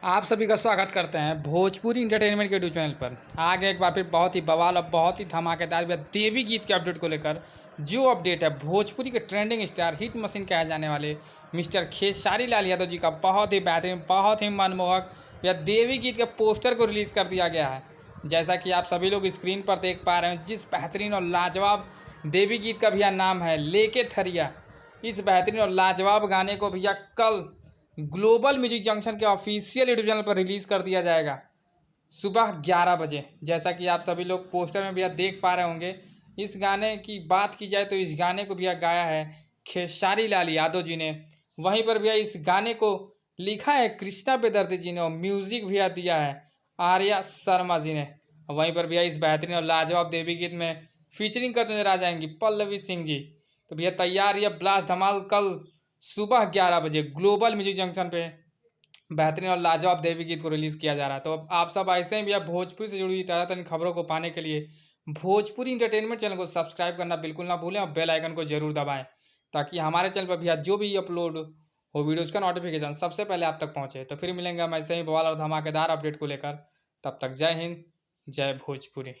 आप सभी का स्वागत करते हैं भोजपुरी इंटरटेनमेंट के यूट्यूब चैनल पर। आगे एक बार फिर बहुत ही बवाल और बहुत ही धमाकेदार देवी गीत के अपडेट को लेकर जो अपडेट है, भोजपुरी के ट्रेंडिंग स्टार हिट मशीन कहे जाने वाले मिस्टर खेसारी लाल यादव जी का बहुत ही बेहतरीन, बहुत ही मनमोहक यह देवी गीत के पोस्टर को रिलीज़ कर दिया गया है। जैसा कि आप सभी लोग स्क्रीन पर देख पा रहे हैं, जिस बेहतरीन और लाजवाब देवी गीत का भैया नाम है लेके थरिया, इस बेहतरीन और लाजवाब गाने को भैया कल ग्लोबल म्यूजिक जंक्शन के ऑफिशियल यूट्यूब चैनल पर रिलीज़ कर दिया जाएगा सुबह 11 बजे। जैसा कि आप सभी लोग पोस्टर में भैया देख पा रहे होंगे। इस गाने की बात की जाए तो इस गाने को भैया गाया है खेसारी लाल यादव जी ने। वहीं पर भैया इस गाने को लिखा है कृष्णा बेदर्दी जी ने और म्यूज़िक भैया दिया है आर्या शर्मा जी ने। वहीं पर भैया इस बेहतरीन और लाजवाब देवी गीत में फीचरिंग करते नजर आ जाएंगी पल्लवी सिंह जी। तो भैया तैयार यह ब्लास्ट धमाल कल सुबह 11 बजे ग्लोबल म्यूजिक जंक्शन पे बेहतरीन और लाजवाब देवी गीत को रिलीज़ किया जा रहा है। तो अब आप सब ऐसे ही भैया भोजपुरी से जुड़ी हुई ताज़ा खबरों को पाने के लिए भोजपुरी इंटरटेनमेंट चैनल को सब्सक्राइब करना बिल्कुल ना भूलें और बेल आइकन को जरूर दबाएं, ताकि हमारे चैनल पर भैया जो भी अपलोड हो वीडियोज़ का नोटिफिकेशन सबसे पहले आप तक पहुँचे। तो फिर मिलेंगे हम ऐसे ही बवाल और धमाकेदार अपडेट को लेकर। तब तक जय हिंद, जय भोजपुरी।